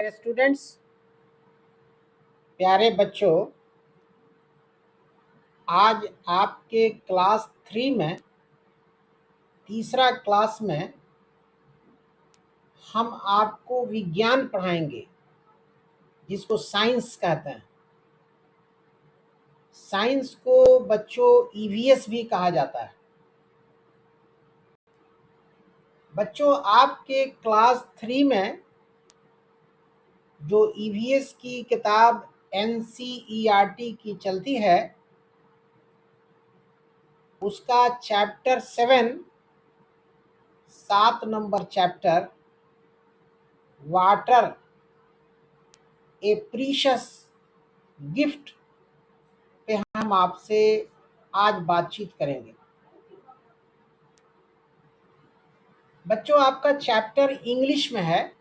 प्यारे स्टूडेंट्स, प्यारे बच्चों, आज आपके क्लास 3 में तीसरा क्लास में हम आपको विज्ञान पढ़ाएंगे, जिसको साइंस कहते हैं। साइंस को बच्चों ईवीएस भी कहा जाता है। बच्चों, आपके क्लास 3 में जो ईवीएस की किताब एनसीईआरटी की चलती है, उसका चैप्टर 7 नंबर चैप्टर वाटर ए प्रीशियस गिफ्ट पे हम आपसे आज बातचीत करेंगे। बच्चों, आपका चैप्टर इंग्लिश में है।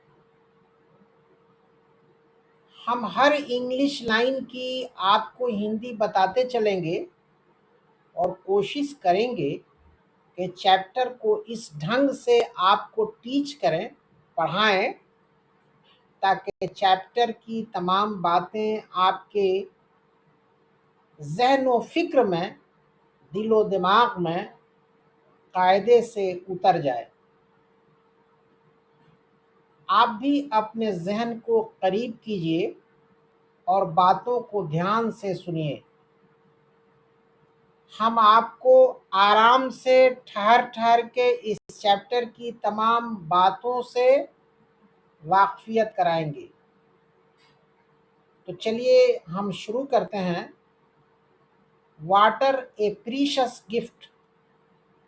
हम हर इंग्लिश लाइन की आपको हिंदी बताते चलेंगे और कोशिश करेंगे कि चैप्टर को इस ढंग से आपको टीच करें, पढ़ाएं, ताकि चैप्टर की तमाम बातें आपके ज़हन व फिक्र में, दिलो दिमाग में कायदे से उतर जाए। आप भी अपने ज़हन को करीब कीजिए और बातों को ध्यान से सुनिए। हम आपको आराम से ठहर ठहर के इस चैप्टर की तमाम बातों से वाकफियत कराएंगे। तो चलिए हम शुरू करते हैं। वाटर ए प्रीशियस गिफ्ट।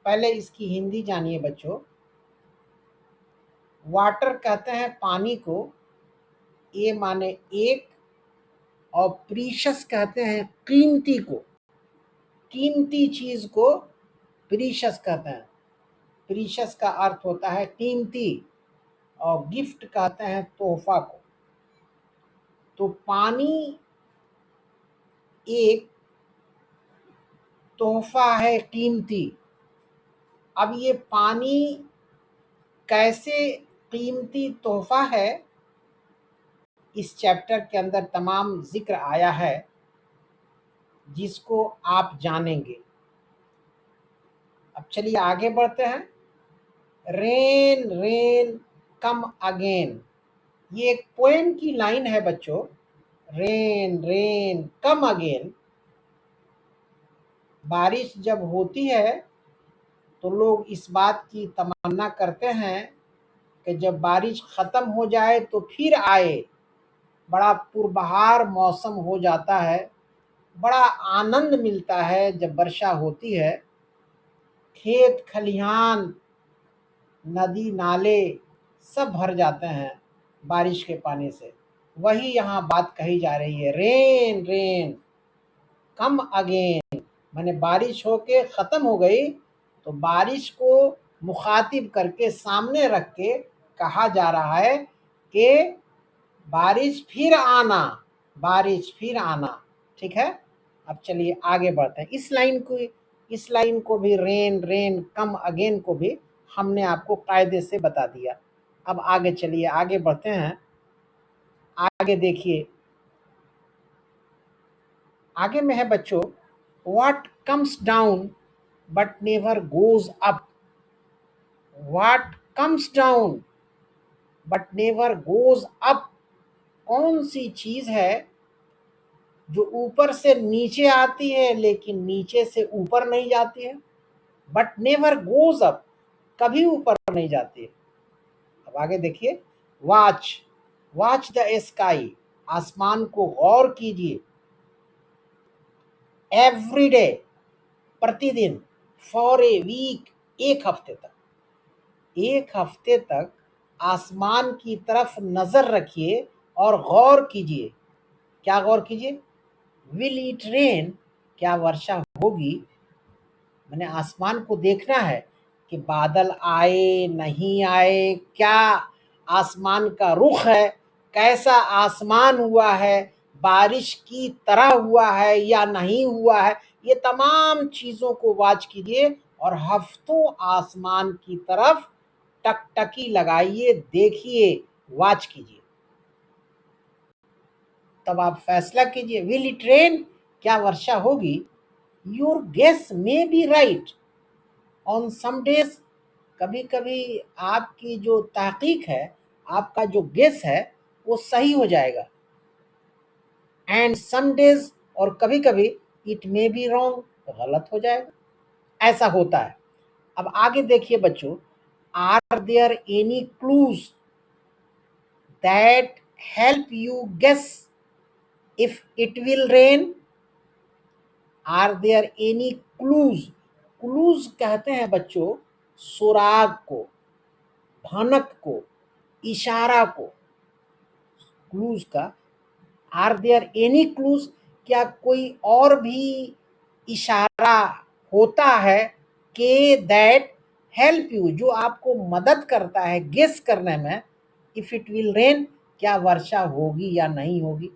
पहले इसकी हिंदी जानिए बच्चों। वाटर कहते हैं पानी को, ए माने एक, और प्रीशियस कहते हैं कीमती को। कीमती चीज को प्रीशियस कहते हैं। प्रीशियस का अर्थ होता है कीमती, और गिफ्ट कहते हैं तोहफा को। तो पानी एक तोहफा है कीमती। अब ये पानी कैसे कीमती तोहफा है, इस चैप्टर के अंदर तमाम जिक्र आया है, जिसको आप जानेंगे। अब चलिए आगे बढ़ते हैं। रेन रेन कम अगेन, ये एक पोएम की लाइन है बच्चों। Rain rain come again. बारिश जब होती है तो लोग इस बात की तमन्ना करते हैं कि जब बारिश ख़त्म हो जाए तो फिर आए। बड़ा पुरबहार मौसम हो जाता है, बड़ा आनंद मिलता है जब वर्षा होती है। खेत खलिहान, नदी नाले सब भर जाते हैं बारिश के पानी से। वही यहाँ बात कही जा रही है, रेन रेन कम अगेन। माने बारिश होके ख़त्म हो गई, तो बारिश को मुखातिब करके सामने रख के कहा जा रहा है कि बारिश फिर आना, बारिश फिर आना। ठीक है। अब चलिए आगे बढ़ते हैं। इस लाइन को भी, रेन रेन कम अगेन को भी हमने आपको कायदे से बता दिया। अब आगे चलिए, आगे बढ़ते हैं। आगे देखिए, आगे में है बच्चों, what comes down but never goes up. What comes down but never goes up. कौन सी चीज है जो ऊपर से नीचे आती है लेकिन नीचे से ऊपर नहीं जाती है? बट नेवर गोज अप, कभी ऊपर नहीं जाती है। अब आगे देखिए, वॉच वॉच द स्काई, आसमान को गौर कीजिए। एवरी डे, प्रतिदिन। फॉर ए वीक, एक हफ्ते तक। एक हफ्ते तक आसमान की तरफ नजर रखिए और गौर कीजिए। क्या गौर कीजिए? विल इट रेन, क्या वर्षा होगी? मैंने आसमान को देखना है कि बादल आए नहीं आए, क्या आसमान का रुख है, कैसा आसमान हुआ है, बारिश की तरह हुआ है या नहीं हुआ है। ये तमाम चीज़ों को वॉच कीजिए और हफ्तों आसमान की तरफ टकटकी लगाइए, देखिए, वॉच कीजिए। तब आप फैसला कीजिए, विल इट रेन, क्या वर्षा होगी? Your guess may be right on some days, कभी कभी आपकी जो तहकीक है, आपका जो गेस है वो सही हो जाएगा। एंड सम डेज, और कभी कभी इट मे बी रॉन्ग, गलत हो जाएगा। ऐसा होता है। अब आगे देखिए बच्चों, are there any clues that help you guess if it will rain? Are there any clues? Clues कहते हैं बच्चों सुराग को, भनक को, इशारा को, क्लूज का। आर देयर एनी क्लूज, क्या कोई और भी इशारा होता है के दैट हेल्प यू, जो आपको मदद करता है गेस करने में, इफ इट विल रेन, क्या वर्षा होगी या नहीं होगी?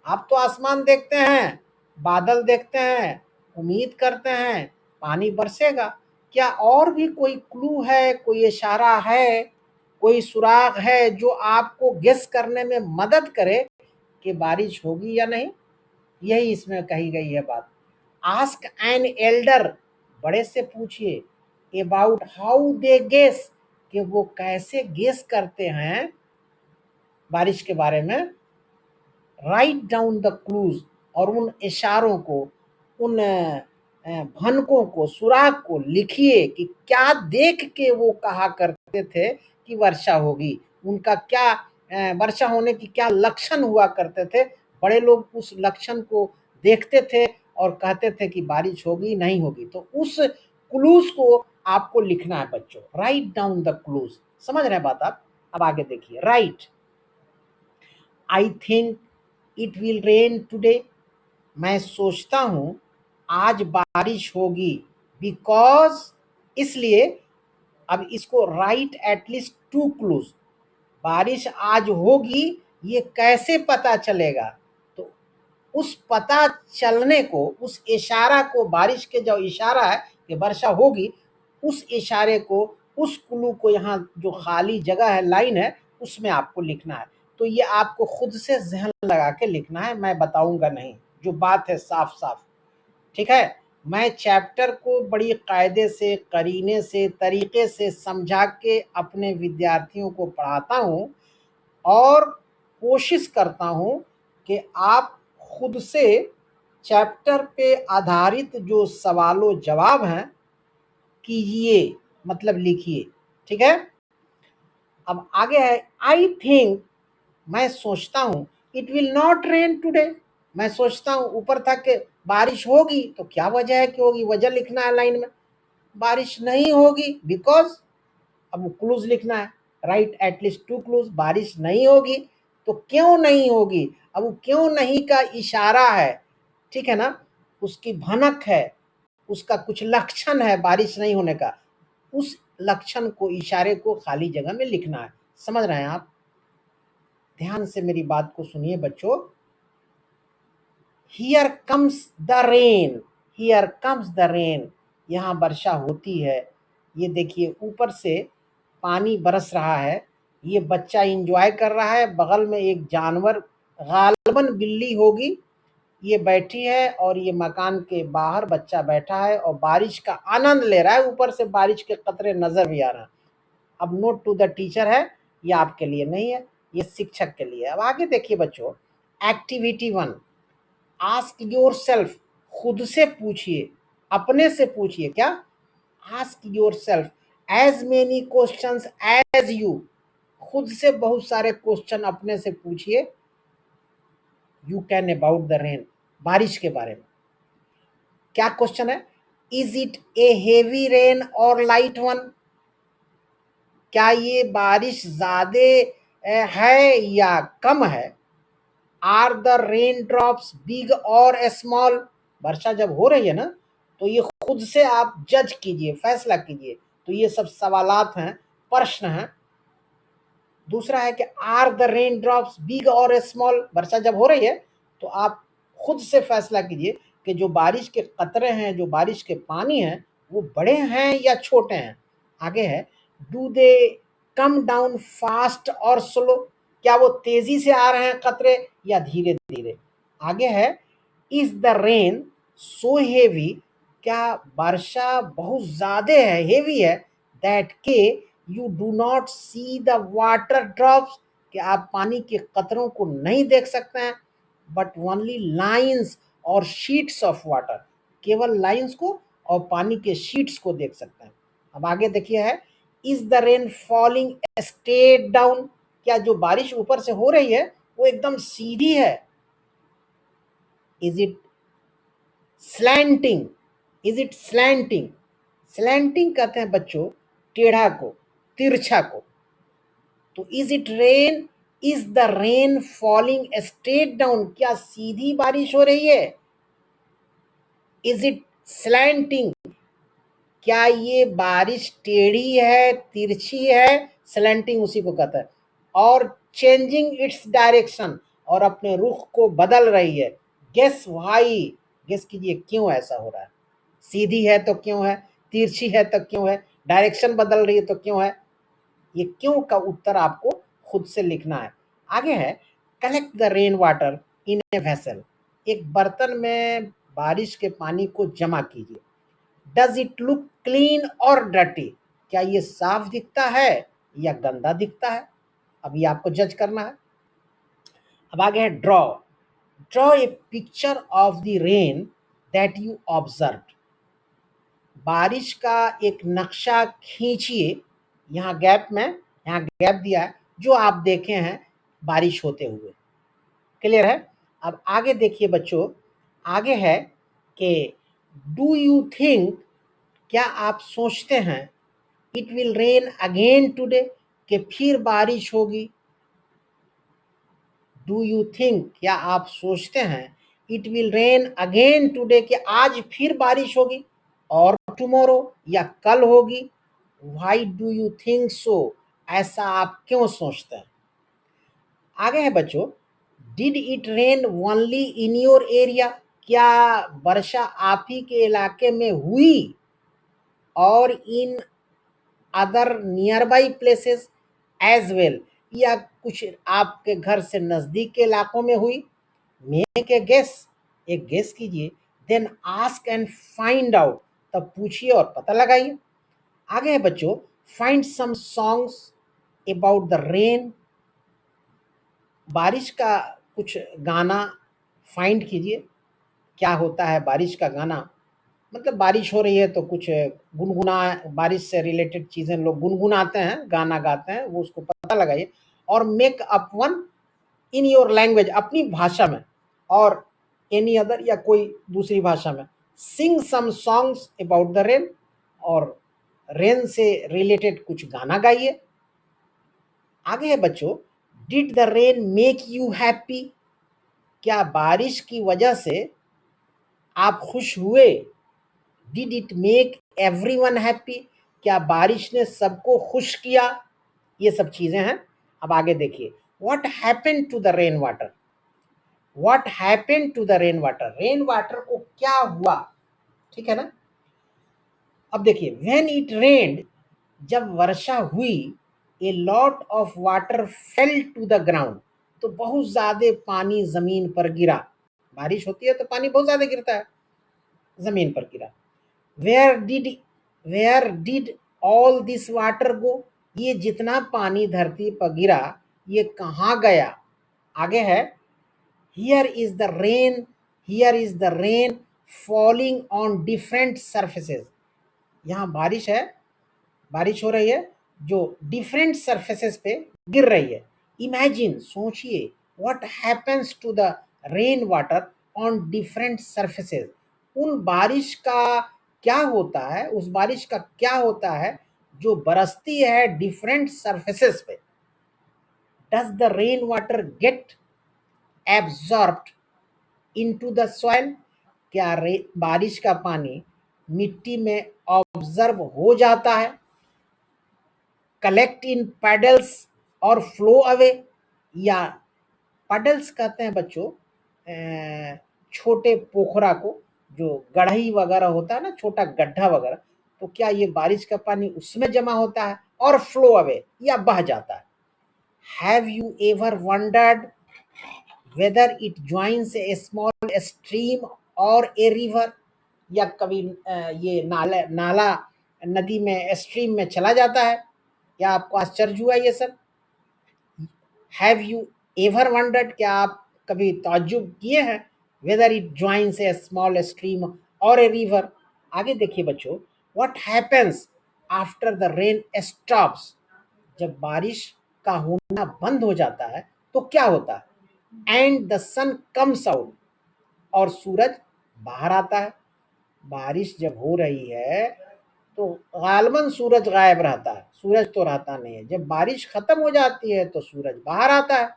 आप तो आसमान देखते हैं, बादल देखते हैं, उम्मीद करते हैं पानी बरसेगा। क्या और भी कोई क्लू है, कोई इशारा है, कोई सुराग है जो आपको गेस करने में मदद करे कि बारिश होगी या नहीं? यही इसमें कही गई है बात। आस्क एन एल्डर, बड़े से पूछिए, अबाउट हाउ दे गेस, कि वो कैसे गेस करते हैं बारिश के बारे में। राइट डाउन द क्लूज, और उन इशारों को, उन भनकों को, सुराग को लिखिए कि क्या देख के वो कहा करते थे कि वर्षा होगी, उनका क्या वर्षा होने की क्या लक्षण हुआ करते थे। बड़े लोग उस लक्षण को देखते थे और कहते थे कि बारिश होगी नहीं होगी। तो उस क्लूज को आपको लिखना है बच्चों, राइट डाउन द क्लूज। समझ रहे हैं बात आप? अब आगे देखिए, right, I think it will rain today, मैं सोचता हूँ आज बारिश होगी, बिकॉज, इसलिए। अब इसको राइट एटलीस्ट टू क्लूज, बारिश आज होगी ये कैसे पता चलेगा? तो उस पता चलने को, उस इशारा को, बारिश के जो इशारा है कि वर्षा होगी, उस इशारे को, उस क्लू को, यहाँ जो खाली जगह है, लाइन है, उसमें आपको लिखना है। तो ये आपको खुद से जहन लगा के लिखना है, मैं बताऊंगा नहीं, जो बात है साफ साफ। ठीक है? मैं चैप्टर को बड़ी कायदे से, करीने से, तरीके से समझा के अपने विद्यार्थियों को पढ़ाता हूँ, और कोशिश करता हूँ कि आप खुद से चैप्टर पे आधारित जो सवालों जवाब हैं कीजिए, मतलब लिखिए। ठीक है? अब आगे है, आई थिंक, मैं सोचता हूँ, it will not rain today, मैं सोचता हूँ, ऊपर था कि बारिश होगी, तो क्या वजह है कि होगी, वजह लिखना है लाइन में। बारिश नहीं होगी, बिकॉज, अब क्लूज लिखना है, राइट एटलीस्ट टू क्लूज, बारिश नहीं होगी तो क्यों नहीं होगी। अब वो क्यों नहीं का इशारा है, ठीक है ना, उसकी भनक है, उसका कुछ लक्षण है बारिश नहीं होने का, उस लक्षण को, इशारे को खाली जगह में लिखना है। समझ रहे हैं आप? ध्यान से मेरी बात को सुनिए बच्चों। Here comes the rain, here comes the rain, यहाँ वर्षा होती है। ये देखिए ऊपर से पानी बरस रहा है, ये बच्चा इंजॉय कर रहा है, बगल में एक जानवर, गालबन बिल्ली होगी, ये बैठी है, और ये मकान के बाहर बच्चा बैठा है और बारिश का आनंद ले रहा है। ऊपर से बारिश के कतरे नजर भी आ रहा है। अब नोट टू द टीचर है, ये आपके लिए नहीं है, ये शिक्षक के लिए। अब आगे देखिए बच्चों, एक्टिविटी 1, आस्क योर सेल्फ, खुद से पूछिए, अपने से पूछिए। क्या? Ask yourself as many questions as you, खुद से बहुत सारे क्वेश्चन अपने से पूछिए। You can about the rain, बारिश के बारे में। क्या क्वेश्चन है? Is it a heavy rain और लाइट वन, क्या ये बारिश ज्यादा है या कम है? Are the rain drops big और स्मॉल, वर्षा जब हो रही है ना, तो ये खुद से आप जज कीजिए, फैसला कीजिए। तो ये सब सवालात हैं, प्रश्न हैं। दूसरा है कि are the rain drops big और स्मॉल, वर्षा जब हो रही है तो आप खुद से फैसला कीजिए कि जो बारिश के कतरे हैं, जो बारिश के पानी हैं, वो बड़े हैं या छोटे हैं। आगे है, do they come down fast और स्लो, क्या वो तेजी से आ रहे हैं कतरे या धीरे धीरे? आगे है, is the rain so heavy, क्या वर्षा बहुत ज्यादा है, हेवी है, दैट के you do not see the water drops, कि आप पानी के कतरों को नहीं देख सकते हैं, बट ओनली लाइन्स और शीट्स ऑफ वाटर, केवल लाइन्स को और पानी के शीट्स को देख सकते हैं। अब आगे देखिए है, is the rain falling straight down, क्या जो बारिश ऊपर से हो रही है वो एकदम सीधी है? Is it slanting, is it slanting, slanting कहते हैं बच्चों टेढ़ा को, तिरछा को। तो is it rain, is the rain falling straight down, क्या सीधी बारिश हो रही है? इज इट स्लैंटिंग, क्या ये बारिश टेढ़ी है, तिरछी है? स्लैंटिंग उसी को कहता है। और चेंजिंग इट्स डायरेक्शन, और अपने रुख को बदल रही है। गेस व्हाई, गेस कीजिए क्यों ऐसा हो रहा है? सीधी है तो क्यों है, तिरछी है तो क्यों है, डायरेक्शन बदल रही है तो क्यों है? ये क्यों का उत्तर आपको खुद से लिखना है। आगे है, collect the rain water in a vessel, एक बर्तन में बारिश के पानी को जमा कीजिए। डज इट लुक क्लीन और डर्टी, क्या ये साफ दिखता है या गंदा दिखता है? अब ये आपको जज करना है। अब आगे है, draw, draw a picture of the rain that you observe, बारिश का एक नक्शा खींचिए, यहाँ गैप में, यहाँ गैप दिया है, जो आप देखे हैं बारिश होते हुए। क्लियर है? अब आगे देखिए बच्चों, आगे है कि डू यू थिंक, क्या आप सोचते हैं, it will rain again today, कि फिर बारिश होगी? डू यू थिंक, क्या आप सोचते हैं, it will rain again today, कि आज फिर बारिश होगी, और टुमारो, या कल होगी? Why do you think so, ऐसा आप क्यों सोचते हैं? आगे है बच्चों, did it rain only in your area, क्या वर्षा आप ही के इलाके में हुई, or in other nearby places as well, या कुछ आपके घर से नजदीक के इलाकों में हुई? मेक ए गेस, एक गेस कीजिए, then ask and find out, तब पूछिए और पता लगाइए। आगे है बच्चों, find some songs about the rain, बारिश का कुछ गाना फाइंड कीजिए। क्या होता है बारिश का गाना? मतलब बारिश हो रही है तो कुछ गुनगुना, बारिश से रिलेटेड चीजें लोग गुनगुनाते हैं, गाना गाते हैं, वो उसको पता लगाइए। और make up one in your language, अपनी भाषा में, और एनी अदर, या कोई दूसरी भाषा में। Sing some songs about the rain, और रेन से रिलेटेड कुछ गाना गाइए। आगे है बच्चों, did the rain make you happy, क्या बारिश की वजह से आप खुश हुए? Did it make everyone happy, क्या बारिश ने सबको खुश किया? ये सब चीजें हैं। अब आगे देखिए, what happened to the rain water, what happened to the rain water, rain water को क्या हुआ? ठीक है ना? अब देखिए, व्हेन इट रेन्ड, जब वर्षा हुई, a lot of water fell to the ground, तो बहुत ज्यादा पानी जमीन पर गिरा। बारिश होती है तो पानी बहुत ज्यादा गिरता है, जमीन पर गिरा। Where did, where did all this water go, ये जितना पानी धरती पर गिरा ये कहाँ गया? आगे है, here is the rain, here is the rain falling on different surfaces, यहाँ बारिश है, बारिश हो रही है जो डिफरेंट सरफेसेस पे गिर रही है। इमेजिन, सोचिए, what happens to the rain water on different surfaces, उन बारिश का क्या होता है, उस बारिश का क्या होता है जो बरसती है डिफरेंट सरफेसेस पे? Does the rain water get absorbed into the soil, क्या बारिश का पानी मिट्टी में ऑब्जर्व हो जाता है? कलेक्ट इन पैडल्स और फ्लो अवे, या पैडल्स कहते हैं बच्चों छोटे पोखरा को, जो गढ़ई वगैरह होता है ना, छोटा गड्ढा वगैरह, तो क्या ये बारिश का पानी उसमें जमा होता है और फ्लो अवे, या बह जाता है? Have you ever wondered whether it joins a small stream or a river? या कभी ये नाला नदी में स्ट्रीम में चला जाता है? क्या आपको आश्चर्य हुआ ये सब? हैव यू एवर वंडर्ड, क्या आप कभी ताज्जुब किए हैं? Whether it joins A small stream और ए रिवर। आगे देखिए बच्चों, what happens after the rain stops, जब बारिश का होना बंद हो जाता है तो क्या होता है? And the sun comes out, और सूरज बाहर आता है। बारिश जब हो रही है तो गालबन सूरज गायब रहता है, सूरज तो रहता नहीं है। जब बारिश खत्म हो जाती है तो सूरज बाहर आता है।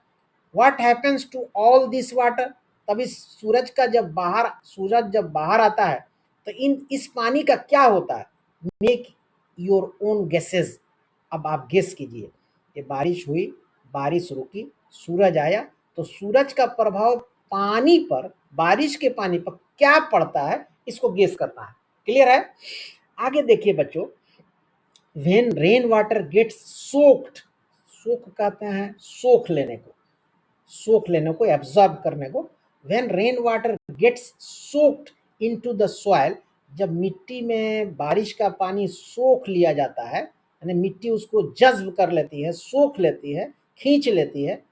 What happens to all this water, तब इस सूरज जब बाहर आता है तो इस पानी का क्या होता है? मेक योर ओन गेसेस, अब आप गेस कीजिए। ये बारिश हुई, बारिश रुकी, सूरज आया, तो सूरज का प्रभाव पानी पर, बारिश के पानी पर क्या पड़ता है, इसको गेस करना है। क्लियर है? आगे देखिए बच्चों, when rain water gets soaked, सोख कहते हैं सोख लेने को, एब्जॉर्ब करने को। When rain water gets soaked into the soil, जब मिट्टी में बारिश का पानी सोख लिया जाता है, यानी मिट्टी उसको जज्ब कर लेती है, सोख लेती है, खींच लेती है,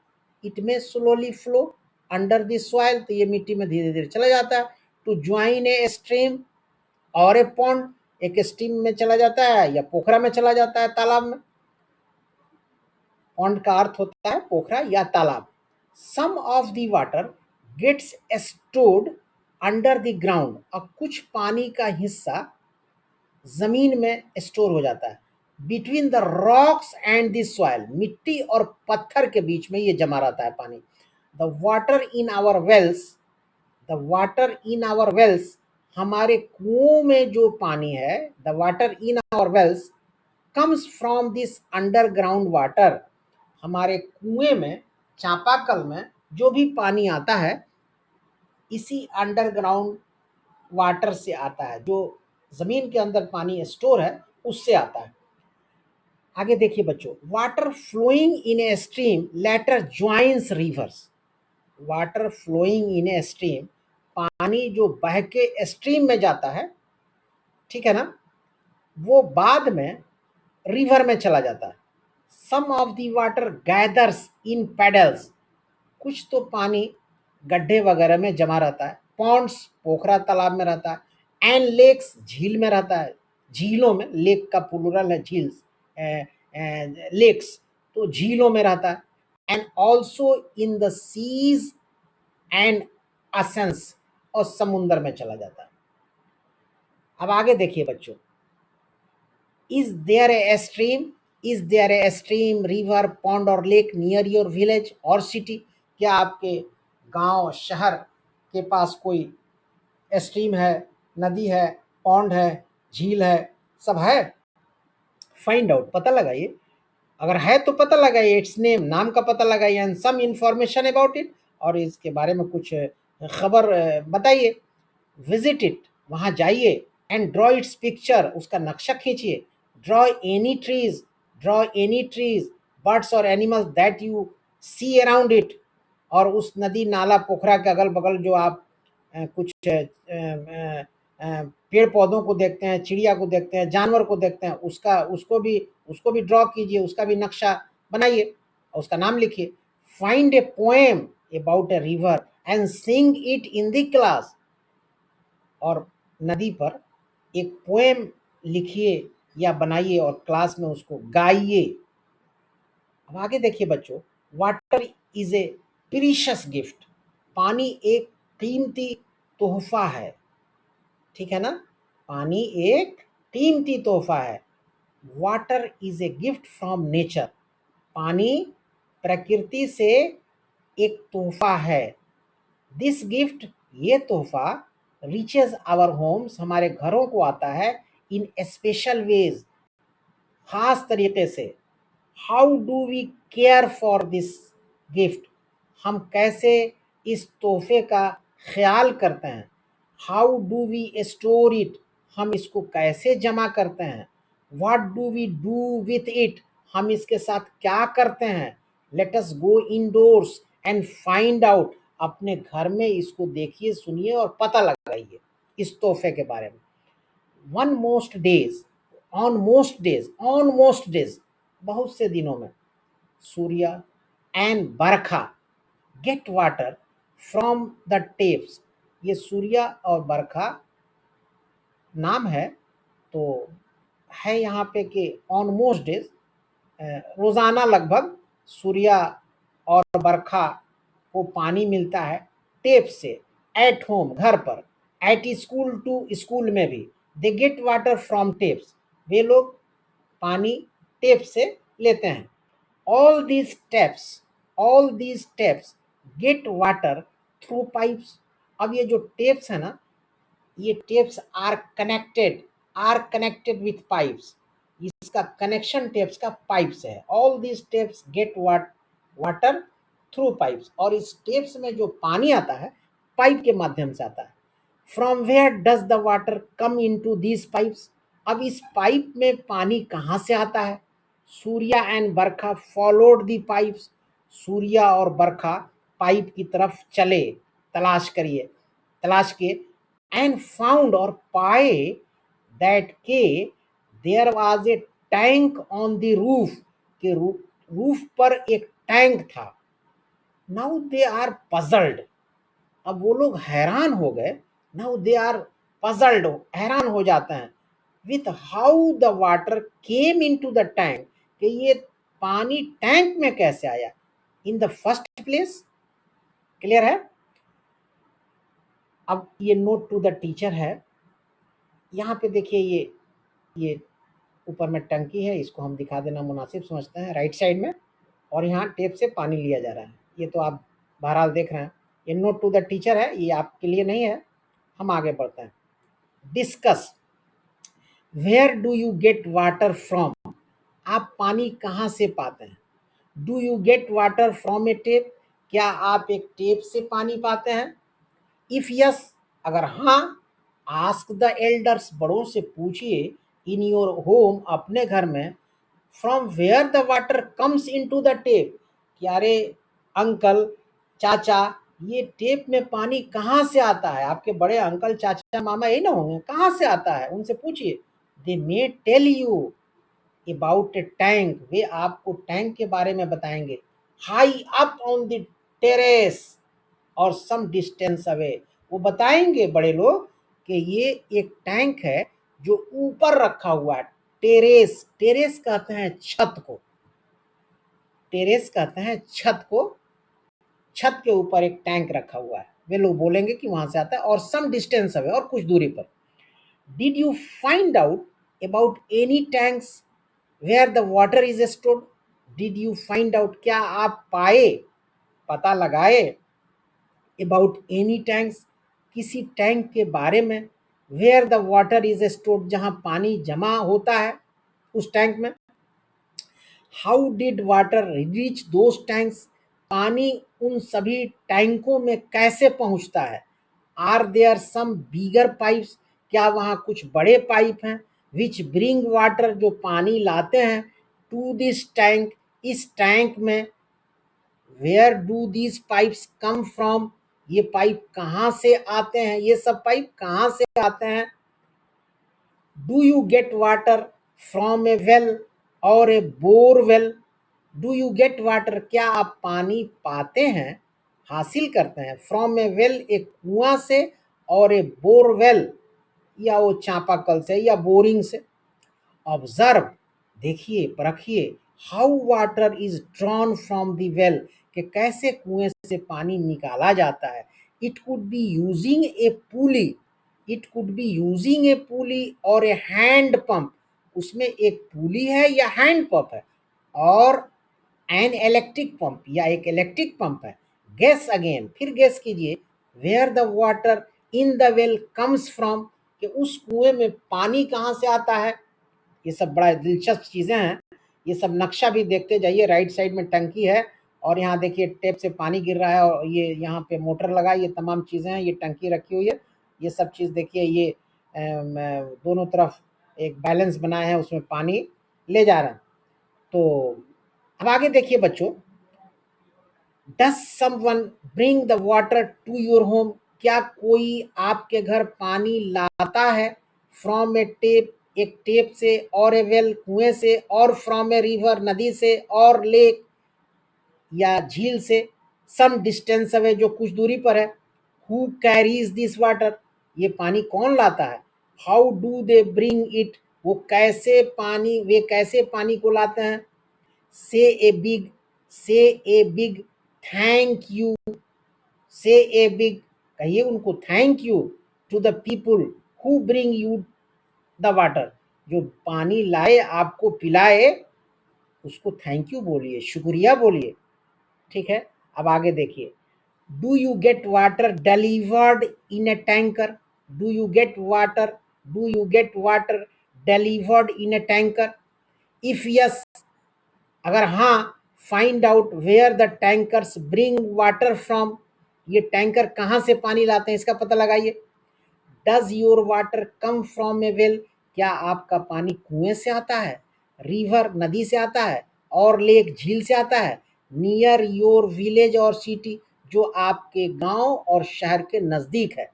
इट में slowly flow under the soil, तो ये मिट्टी में धीरे धीरे चला जाता है। टू ज्वाइन ए स्ट्रीम और ए पॉन्ड, एक स्ट्रीम में चला जाता है या पोखरा में चला जाता है, तालाब में। पॉन्ड का अर्थ होता है पोखरा या तालाब। Some of the water gets stored under the ground, और कुछ पानी का हिस्सा जमीन में स्टोर हो जाता है। Between the rocks and the soil, मिट्टी और पत्थर के बीच में ये जमा रहता है पानी। The water in our wells, the water in our wells, हमारे कुओं में जो पानी है, the water in our wells comes from this underground water, हमारे कुएं में, चापाकल में जो भी पानी आता है इसी अंडरग्राउंड वाटर से आता है, जो जमीन के अंदर पानी स्टोर है उससे आता है। आगे देखिए बच्चों, water flowing in a stream later joins rivers, water flowing in a stream, पानी जो बह के स्ट्रीम में जाता है, ठीक है ना, वो बाद में रिवर में चला जाता है। Some of the water gathers in puddles, कुछ तो पानी गड्ढे वगैरह में जमा रहता है। पॉन्ड्स, पोखरा तालाब में रहता है। एंड लेक्स, झील में रहता है, झीलों में, लेक का प्लूरल है झील्स, लेक्स, तो झीलों में रहता है। And also in the seas and oceans, और समुंदर में चला जाता है। अब आगे देखिए बच्चों, is there a stream, is there a stream, river, pond or lake near your village or city, क्या आपके गांव, शहर के पास कोई स्ट्रीम है, नदी है, पॉन्ड है, झील है, सब है? फाइंड आउट, पता लगाइए। अगर है तो पता लगाइए, इट्स नेम, नाम का पता लगाइए, and some information about it, और इसके बारे में कुछ खबर बताइए। विजिट इट, वहां जाइए। एंड ड्रॉ इट्स पिक्चर, उसका नक्शा खींचिए। Draw any trees, draw any trees, birds और animals that you see around it, और उस नदी, नाला, पोखरा के अगल बगल जो आप कुछ पेड़ पौधों को देखते हैं, चिड़िया को देखते हैं, जानवर को देखते हैं, उसको भी ड्रॉ कीजिए, उसका भी नक्शा बनाइए और उसका नाम लिखिए। Find a poem about a river and sing it in the class, और नदी पर एक पोएम लिखिए या बनाइए और क्लास में उसको गाइए। अब आगे देखिए बच्चों, water is a precious gift, पानी एक कीमती तोहफा है, ठीक है ना, पानी एक कीमती तोहफा है। Water is a gift from nature, पानी प्रकृति से एक तोहफा है। दिस गिफ्ट, ये तोहफा, रीचेज आवर होम्स, हमारे घरों को आता है, इन स्पेशल वेज, खास तरीके से। How do we care for this gift, हम कैसे इस तोहफे का ख्याल करते हैं। How do we store it, हम इसको कैसे जमा करते हैं। What do we do with it, हम इसके साथ क्या करते हैं। Let us go indoors and find out. अपने घर में इसको देखिए, सुनिए और पता लगाइए इस तोहफे के बारे में। On most days, on most days, बहुत से दिनों में, Surya and Barkha get water from the taps. ये सूर्य और बरखा नाम है, तो है यहाँ पे कि ऑन मोस्ट डेज, रोज़ाना लगभग सूर्य और बरखा को पानी मिलता है टेप से। एट होम, घर पर, एट स्कूल टू, स्कूल में भी, they get water from taps, वे लोग पानी टेप से लेते हैं। All these taps, all these taps get water through pipes. अब ये जो टेप्स है ना, ये taps are connected with pipes. इसका कनेक्शन टेप्स का पाइप से है। All these taps get water through pipes, और इस टेप्स में जो पानी आता है पाइप के माध्यम से आता है। From where does the water come into these pipes. अब इस पाइप में पानी कहाँ से आता है? Surya and Barkha followed the pipes. Surya और बरखा पाइप की तरफ चले, तलाश किए, एंड फाउंड, और पाए, दैट के there was a tank on the roof, के रूफ पर एक टैंक था। नाउ दे आर पजल्ड, अब वो लोग हैरान हो गए। नाउ दे आर पजल्ड, हैरान हो जाते हैं, with how the water came into the tank, कि ये पानी टैंक में कैसे आया in the first place. Clear है? अब ये नोट टू द टीचर है। यहाँ पे देखिए, ये ऊपर में टंकी है, इसको हम दिखा देना मुनासिब समझते हैं, राइट साइड में, और यहाँ टेप से पानी लिया जा रहा है। ये तो आप बहरहाल देख रहे हैं। ये नोट टू द टीचर है, ये आपके लिए नहीं है। हम आगे बढ़ते हैं। Discuss, where do you get water from, आप पानी कहाँ से पाते हैं? Do you get water from a tap, क्या आप एक टेप से पानी पाते हैं? इफ यस, अगर हाँ, आस्क द एल्डर्स, बड़ों से पूछिए, इन योर होम, अपने घर में, from where the water comes into the tap, कि अरे अंकल, चाचा, ये टेप में पानी कहाँ से आता है? आपके बड़े अंकल, चाचा, मामा यही ना होंगे, कहाँ से आता है? उनसे पूछिए। They may tell you about a tank, वे आपको टैंक के बारे में बताएंगे। High up on the terrace और सम डिस्टेंस अवे, वो बताएंगे बड़े लोग कि ये एक टैंक है जो ऊपर रखा हुआ है। टेरेस, टेरेस कहते हैं छत को, टेरेस कहते हैं छत को, छत के ऊपर एक टैंक रखा हुआ है, वे लोग बोलेंगे कि वहां से आता है। और सम डिस्टेंस अवे, और कुछ दूरी पर। Did you find out about any tanks where the water is stored, did you find out, क्या आप पाए, पता लगाए, अबाउट एनी टैंक्स, किसी टैंक के बारे में, where the water is stored, जहां पानी जमा होता है उस टैंक में। How did water reach those tanks, पानी उन सभी टैंकों में कैसे पहुंचता है। Are there some bigger pipes, क्या वहां कुछ बड़े पाइप हैं, विच ब्रिंग वाटर, जो पानी लाते हैं, टू दिस टैंक, इस टैंक में। Where do these pipes come from, ये पाइप कहाँ से आते हैं, ये सब पाइप कहाँ से आते हैं। Do you get water from a well और a borewell, do you get water, क्या आप पानी पाते हैं, हासिल करते हैं, फ्रॉम ए वेल, एक कुआं से, और ए बोरवेल, या वो चापाकल से या बोरिंग से। ऑब्जर्व, देखिए, परखिए, how water is drawn from the well, कि कैसे कुएं से पानी निकाला जाता है। It could be using a pulley, it could be using a pulley और ए हैंड पंप, उसमें एक पुली है या हैंड पंप है, और एन इलेक्ट्रिक पंप, या एक इलेक्ट्रिक पंप है। गेस अगेन, फिर गेस कीजिए, where the water in the well comes from, कि उस कुएं में पानी कहाँ से आता है। ये सब बड़ा दिलचस्प चीज़ें हैं। ये सब नक्शा भी देखते जाइए। राइट साइड में टंकी है, और यहाँ देखिए टेप से पानी गिर रहा है, और ये यहाँ पे मोटर लगा है, ये तमाम चीज़ें हैं। ये टंकी रखी हुई है, ये सब चीज़ देखिए। ये दोनों तरफ एक बैलेंस बनाए हैं, उसमें पानी ले जा रहे हैं। तो अब आगे देखिए बच्चों, does someone bring the water to your home? क्या कोई आपके घर पानी लाता है? फ्रॉम ए टेप, एक टेप से, और ए वेल, कुएं से, और फ्रॉम ए रिवर, नदी से, और लेक या झील से, सम डिस्टेंस अवे, जो कुछ दूरी पर है। Who carries this water? ये पानी कौन लाता है? How do they bring it? वे कैसे पानी को लाते हैं? से ए बिग से ए बिग थैंक यू से ए बिग कहिए उनको thank you to the people who bring you the water. जो पानी लाए आपको पिलाए, उसको थैंक यू बोलिए, शुक्रिया बोलिए। ठीक है, अब आगे देखिए। Do you get water delivered in a tanker? Do you get water do you get water delivered in a tanker? If yes, अगर हाँ, find out where the tankers bring water from. ये टैंकर कहाँ से पानी लाते हैं, इसका पता लगाइए। Does your water come from a well? क्या आपका पानी कुएं से आता है, रिवर नदी से आता है, और लेक झील से आता है? Near your village or city, जो आपके गांव और शहर के नजदीक है।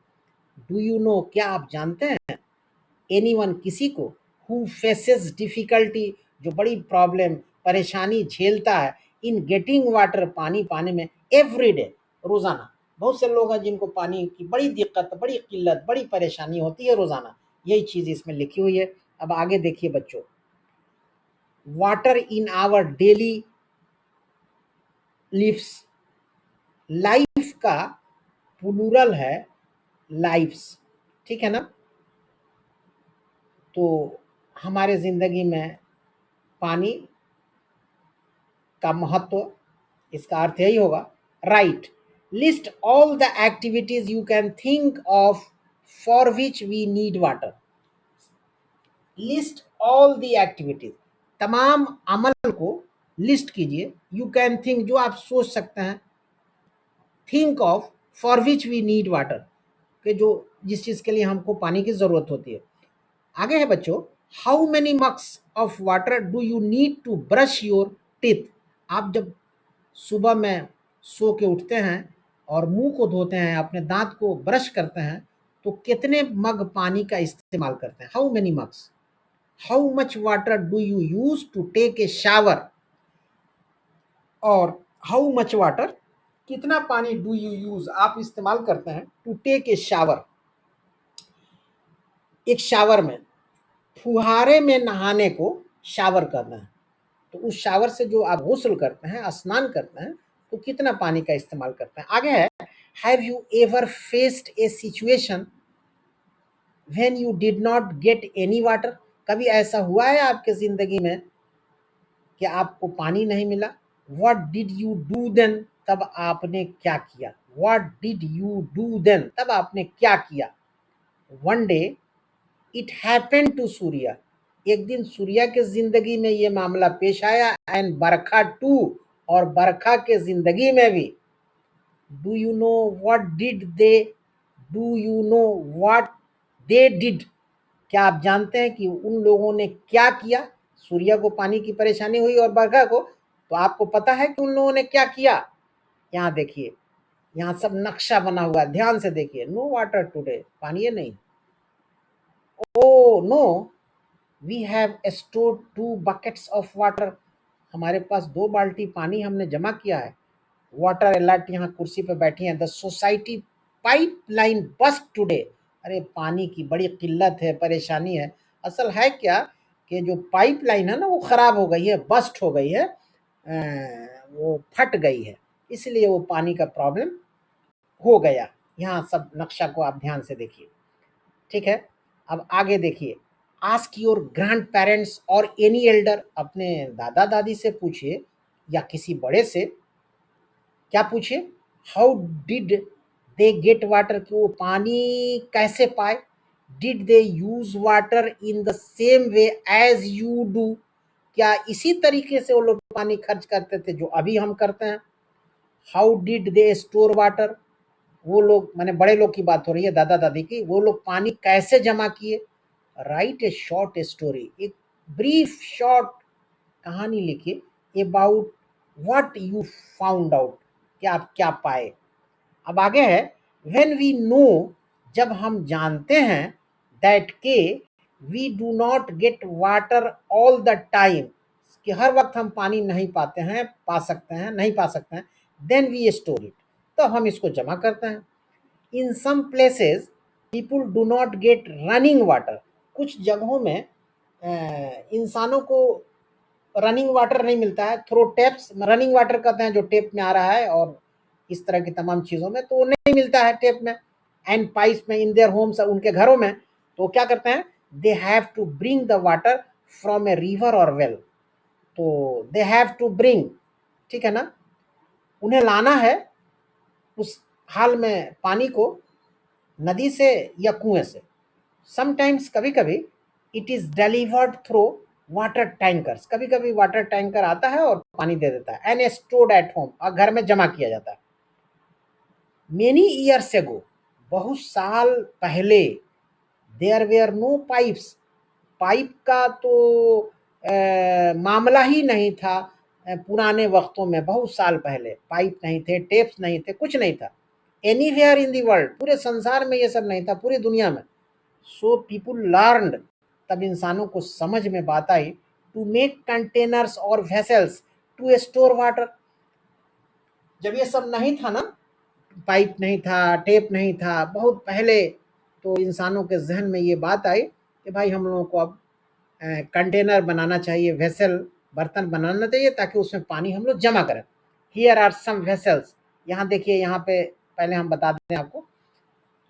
डू यू नो, क्या आप जानते हैं? एनीवन, किसी को, हु फेसेस डिफिकल्टी, जो बड़ी प्रॉब्लम परेशानी झेलता है, इन गेटिंग वाटर, पानी पाने में, एवरी डे, रोजाना। बहुत से लोग हैं जिनको पानी की बड़ी दिक्कत, बड़ी किल्लत, बड़ी परेशानी होती है रोजाना। यही चीज इसमें लिखी हुई है। अब आगे देखिए बच्चों। Water in our daily lives, life का प्लूरल है लाइफ्स, ठीक है ना? तो हमारे जिंदगी में पानी का महत्व, इसका अर्थ यही होगा। Right, list all the activities you can think of for which we need water. List all the activities, तमाम अमल को लिस्ट कीजिए। यू कैन थिंक, जो आप सोच सकते हैं। Think of, for which we need water, कि जो जिस चीज के लिए हमको पानी की जरूरत होती है। आगे है बच्चों, how many mugs of water do you need to brush your teeth? आप जब सुबह में सो के उठते हैं और मुंह को धोते हैं, अपने दांत को ब्रश करते हैं, तो कितने मग पानी का इस्तेमाल करते हैं? How many mugs? How much water do you use to take a shower? और हाउ मच वाटर, कितना पानी डू यू यूज, आप इस्तेमाल करते हैं, टू टेक ए शावर, एक शावर में, फुहारे में नहाने को शावर करना है। तो उस शावर से जो आप गुस्ल करते हैं, स्नान करते हैं, तो कितना पानी का इस्तेमाल करते हैं? आगे है, have you ever faced A situation when you did not get any water? कभी ऐसा हुआ है आपके जिंदगी में कि आपको पानी नहीं मिला? What did you do then? तब आपने क्या किया? What did you do then? तब आपने क्या किया? One day it happened to Surya, एक दिन सूर्या के जिंदगी में ये मामला पेश आया। एंड बरखा टू, और बरखा के जिंदगी में भी। Do you know what did they do you know what they did? क्या आप जानते हैं कि उन लोगों ने क्या किया? सूर्या को पानी की परेशानी हुई और बरखा को, तो आपको पता है कि उन लोगों ने क्या किया? यहाँ देखिए, यहाँ सब नक्शा बना हुआ है, ध्यान से देखिए। नो वाटर टुडे, पानी है नहीं। Oh no, we have stored 2 buckets of water, हमारे पास 2 बाल्टी पानी हमने जमा किया है। वाटर अलर्ट, यहाँ कुर्सी पे बैठी हैं। The society pipeline burst today, अरे पानी की बड़ी किल्लत है, परेशानी है। असल है क्या कि जो पाइपलाइन है ना, वो खराब हो गई है, बस्ट हो गई है, वो फट गई है, इसलिए वो पानी का प्रॉब्लम हो गया। यहाँ सब नक्शा को आप ध्यान से देखिए, ठीक है? अब आगे देखिए। आस्क योर ग्रैंड पेरेंट्स और एनी एल्डर, अपने दादा दादी से पूछिए या किसी बड़े से। क्या पूछिए? How did they get water, कि वो पानी कैसे पाए? Did they use water in the same way as you do, क्या इसी तरीके से वो लोग पानी खर्च करते थे जो अभी हम करते हैं? How did they store water, वो लोग, माने बड़े लोग की बात हो रही है, दादा दादी की, वो लोग पानी कैसे जमा किए? राइट ए शॉर्ट स्टोरी, एक ब्रीफ शॉर्ट कहानी लिखिए about what you found out, कि आप क्या पाए। अब आगे है, व्हेन वी नो, जब हम जानते हैं, दैट के we do not get water all the time, कि हर वक्त हम पानी नहीं पाते हैं, पा सकते हैं, नहीं पा सकते हैं, देन वी स्टोर इट, तो हम इसको जमा करते हैं। In some places people do not get running water, कुछ जगहों में इंसानों को रनिंग वाटर नहीं मिलता है, थ्रो टैप्स, रनिंग वाटर कहते हैं जो टेप में आ रहा है, और इस तरह की तमाम चीज़ों में तो वो नहीं मिलता है टेप में, एंड पाइप्स में, इन देयर होम्स, उनके घरों में, तो क्या करते हैं, they have to bring the water from a river or well, तो दे हैव टू ब्रिंग, ठीक है ना, उन्हें लाना है उस हाल में पानी को नदी से या कुएं से। समटाइम्स, कभी कभी, it is delivered through water tankers, कभी कभी वाटर टैंकर आता है और पानी दे देता है, एंड स्टोर्ड एट होम, और घर में जमा किया जाता है। मेनी ईयर्स एगो, बहुत साल पहले, there were no pipes, pipe का तो मामला ही नहीं था। पुराने वक्तों में, बहुत साल पहले, पाइप नहीं थे, टेप्स नहीं थे, कुछ नहीं था। एनीवेयर इन दी वर्ल्ड, पूरे संसार में ये सब नहीं था, पूरी दुनिया में। सो पीपुल लर्नड, तब इंसानों को समझ में बात आई, टू मेक कंटेनर्स और वेसल्स टू स्टोर वाटर। जब ये सब नहीं था ना, पाइप नहीं था, टेप नहीं था, बहुत पहले, तो इंसानों के जहन में ये बात आई कि भाई हम लोगों को अब कंटेनर बनाना चाहिए, वेसल, बर्तन बनाना चाहिए, ताकि उसमें पानी हम लोग जमा करें। हियर आर सम वेसल्स, यहाँ देखिए, यहाँ पे पहले हम बता दें आपको,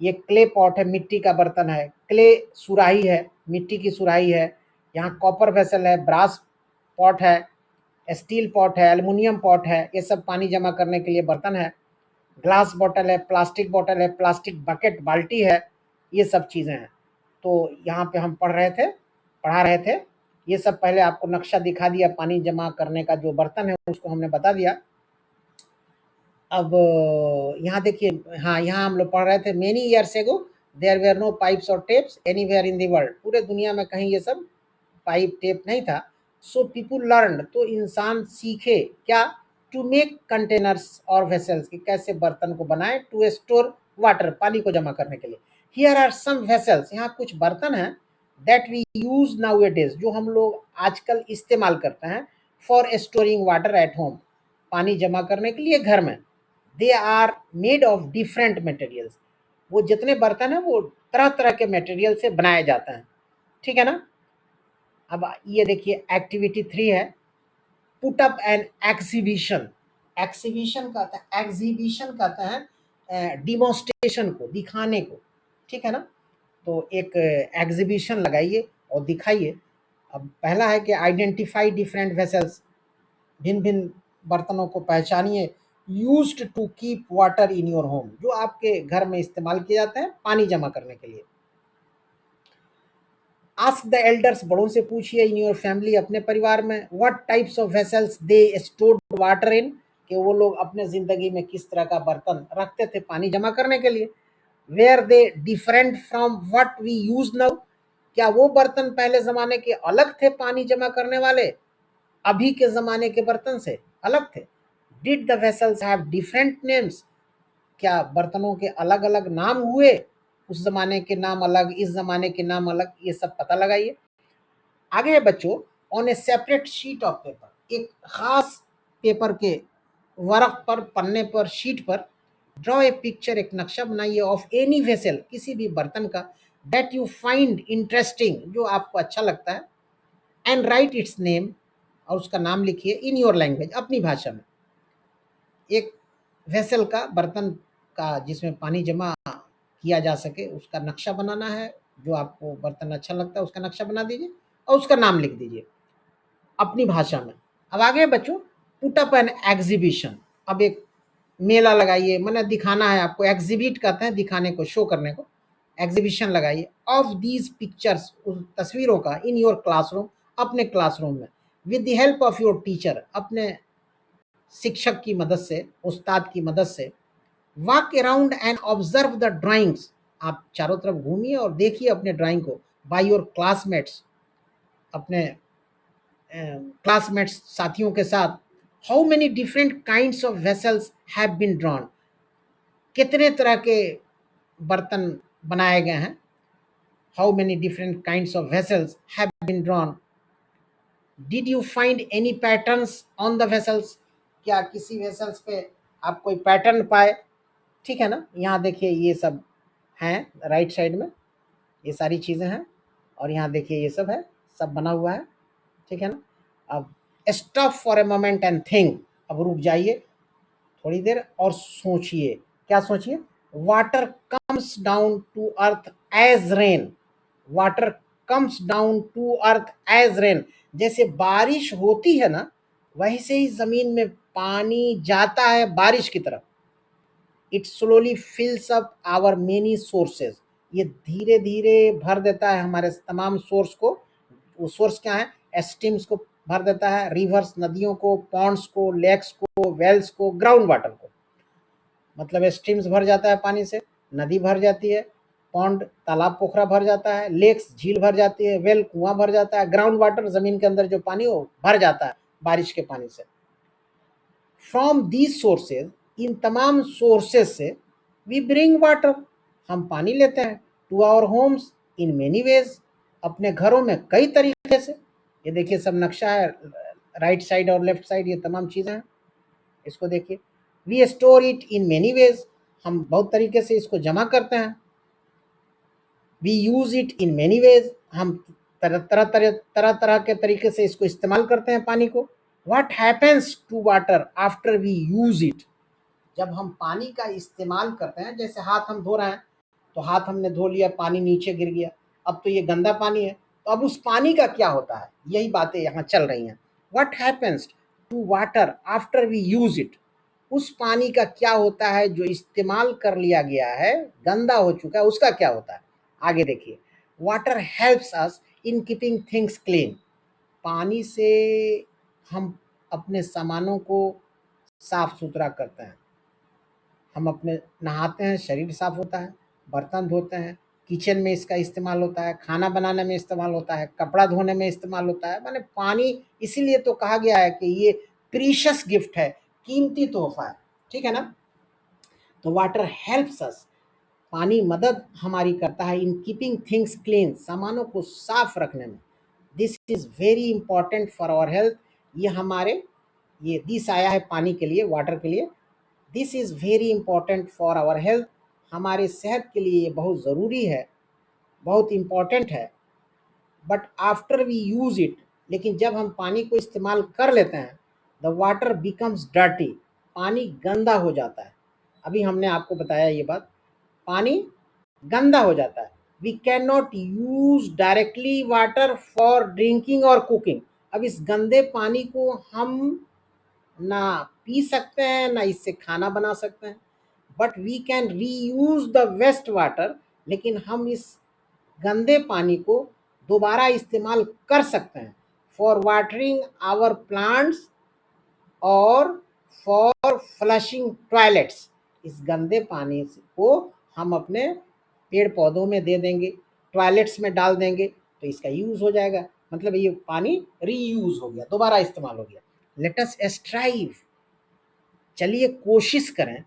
ये क्ले पॉट है, मिट्टी का बर्तन है, क्ले सुराही है, मिट्टी की सुराही है, यहाँ कॉपर वेसल है, ब्रास पॉट है, स्टील पॉट है, एल्युमिनियम पॉट है, ये सब पानी जमा करने के लिए बर्तन है। ग्लास बॉटल है, प्लास्टिक बकेट, बाल्टी है, ये सब चीज़ें हैं। तो यहाँ पे हम पढ़ा रहे थे, ये सब पहले आपको नक्शा दिखा दिया, पानी जमा करने का जो बर्तन है उसको हमने बता दिया। अब यहाँ देखिए, हाँ, यहाँ हम लोग पढ़ रहे थे, many years ago there were no pipes और taps anywhere in the world, पूरे दुनिया में कहीं ये सब पाइप टेप नहीं था। सो पीपुल लर्न, तो इंसान सीखे क्या, टू मेक कंटेनर्स और वेसल्स, कि कैसे बर्तन को बनाए, टू स्टोर वाटर, पानी को जमा करने के लिए। हियर आर सम वेसल्स, यहाँ कुछ बर्तन हैं, that we use nowadays, जो हम लोग आजकल इस्तेमाल करते हैं, for storing water at home, पानी जमा करने के लिए घर में। They are made of different materials, वो जितने बर्तन हैं वो तरह तरह के मटेरियल से बनाए जाते हैं, ठीक है ना। अब ये देखिए, एक्टिविटी 3 है, put up an exhibition. Exhibition कहते हैं, एग्जीबिशन कहते हैं डिमोन्स्ट्रेशन को, दिखाने को, ठीक है ना। तो एक एग्जीबिशन लगाइए और दिखाइए। अब पहला है कि आइडेंटिफाई डिफरेंट वेसल्स, भिन्न भिन्न बर्तनों को पहचानिए, used to keep water in your home, जो आपके घर में इस्तेमाल किए जाते हैं पानी जमा करने के लिए। आस्क द एल्डर्स, बड़ों से पूछिए, इन योर फैमिली, अपने परिवार में, what types of vessels they stored water in, कि वो लोग अपने ज़िंदगी में किस तरह का बर्तन रखते थे पानी जमा करने के लिए। Were they different from what we use now, क्या वो बर्तन पहले ज़माने के अलग थे पानी जमा करने वाले, अभी के ज़माने के बर्तन से अलग थे। Did the vessels have different names, क्या बर्तनों के अलग अलग नाम हुए, उस ज़माने के नाम अलग, इस ज़माने के नाम अलग, ये सब पता लगाइए। आगे है बच्चों, on A separate sheet of paper, एक खास पेपर के वर्क पर, पन्ने पर, शीट पर, ड्रॉ ए पिक्चर, एक नक्शा बनाइए, ऑफ एनी वेसल, किसी भी बर्तन का, दैट यू फाइंड इंटरेस्टिंग, जो आपको अच्छा लगता है, एंड राइट इट्स नेम, और उसका नाम लिखिए, इन योर लैंग्वेज, अपनी भाषा में। एक वेसल का, बर्तन का, जिसमें पानी जमा किया जा सके, उसका नक्शा बनाना है, जो आपको बर्तन अच्छा लगता है उसका नक्शा बना दीजिए और उसका नाम लिख दीजिए अपनी भाषा में। अब आगे बच्चों, पुट अप एन एग्जीबिशन, अब एक मेला लगाइए, मैंने दिखाना है आपको, एग्जिबिट कहते हैं दिखाने को, शो करने को, एग्जीबिशन लगाइए, ऑफ दीज पिक्चर्स, उन तस्वीरों का, इन योर क्लासरूम, अपने क्लासरूम में, with the help of your teacher, अपने शिक्षक की मदद से, उस्ताद की मदद से। Walk around and observe the drawings, आप चारों तरफ घूमिए और देखिए अपने ड्राइंग को, बाय योर क्लासमेट्स, अपने क्लासमेट्स, साथियों के साथ, how many different kinds of vessels have been drawn, कितने तरह के बर्तन बनाए गए हैं। How many different kinds of vessels have been drawn. Did you find any patterns on the vessels, क्या किसी वेसल्स पे आप कोई पैटर्न पाए। ठीक है ना, यहाँ देखिए ये सब हैं राइट साइड में, ये सारी चीज़ें हैं, और यहाँ देखिए ये सब है, सब बना हुआ है। ठीक है ना। अब stop for a moment and think, अब रुक जाइए थोड़ी देर और सोचिए। क्या सोचिए। Water comes down to earth as rain, water comes down to earth as rain, जैसे बारिश होती है ना वैसे ही जमीन में पानी जाता है बारिश की तरफ। It slowly fills up our many sources, ये धीरे धीरे भर देता है हमारे तमाम सोर्स को। वो सोर्स क्या है, स्ट्रीम्स को भर देता है, रिवर्स नदियों को, पॉन्ड्स को, लेक्स को, वेल्स को, ग्राउंड वाटर को। मतलब स्ट्रीम्स भर जाता है पानी से, नदी भर जाती है, पॉन्ड तालाब पोखरा भर जाता है, लेक्स झील भर जाती है, वेल कुआं भर जाता है, ग्राउंड वाटर जमीन के अंदर जो पानी हो भर जाता है बारिश के पानी से। फ्रॉम दीज सोर्सेज, इन तमाम सोर्सेज से वी ब्रिंग वाटर, हम पानी लेते हैं, to our homes in many ways, अपने घरों में कई तरीके से। ये देखिए सब नक्शा है, राइट साइड और लेफ्ट साइड, ये तमाम चीज़ें हैं, इसको देखिए। We store it in many ways, हम बहुत तरीके से इसको जमा करते हैं। We use it in many ways, हम तरह तरह के तरीके से इसको इस्तेमाल करते हैं पानी को। What happens to water after we use it, जब हम पानी का इस्तेमाल करते हैं, जैसे हाथ हम धो रहे हैं तो हाथ हमने धो लिया, पानी नीचे गिर गया, अब तो ये गंदा पानी है, तो अब उस पानी का क्या होता है, यही बातें यहाँ चल रही हैं। What happens to water after we use it, उस पानी का क्या होता है जो इस्तेमाल कर लिया गया है, गंदा हो चुका है, उसका क्या होता है। आगे देखिए। Water helps us in keeping things clean, पानी से हम अपने सामानों को साफ सुथरा करते हैं, हम अपने नहाते हैं, शरीर साफ होता है, बर्तन धोते हैं, किचन में इसका इस्तेमाल होता है, खाना बनाने में इस्तेमाल होता है, कपड़ा धोने में इस्तेमाल होता है। माने पानी इसीलिए तो कहा गया है कि ये प्रीशियस गिफ्ट है, कीमती तोहफा है। ठीक है ना। तो वाटर हेल्प्स अस, पानी मदद हमारी करता है इन कीपिंग थिंग्स क्लीन, सामानों को साफ रखने में। This is very important for our health, ये हमारे, ये दिस आया है पानी के लिए, वाटर के लिए। This is very important for our health, हमारे सेहत के लिए ये बहुत ज़रूरी है, बहुत इम्पॉर्टेंट है। But after we use it, लेकिन जब हम पानी को इस्तेमाल कर लेते हैं, द वाटर बिकम्स डर्टी, पानी गंदा हो जाता है। अभी हमने आपको बताया ये बात, पानी गंदा हो जाता है। We can not use directly water for drinking और कुकिंग, अब इस गंदे पानी को हम ना पी सकते हैं ना इससे खाना बना सकते हैं। But we can reuse the waste water, लेकिन हम इस गंदे पानी को दोबारा इस्तेमाल कर सकते हैं फॉर वाटरिंग आवर प्लांट्स और फॉर फ्लशिंग टॉयलेट्स, इस गंदे पानी को हम अपने पेड़ पौधों में दे देंगे, टॉयलेट्स में डाल देंगे, तो इसका यूज़ हो जाएगा, मतलब ये पानी रीयूज हो गया, दोबारा इस्तेमाल हो गया। लेट अस स्ट्राइव, चलिए कोशिश करें,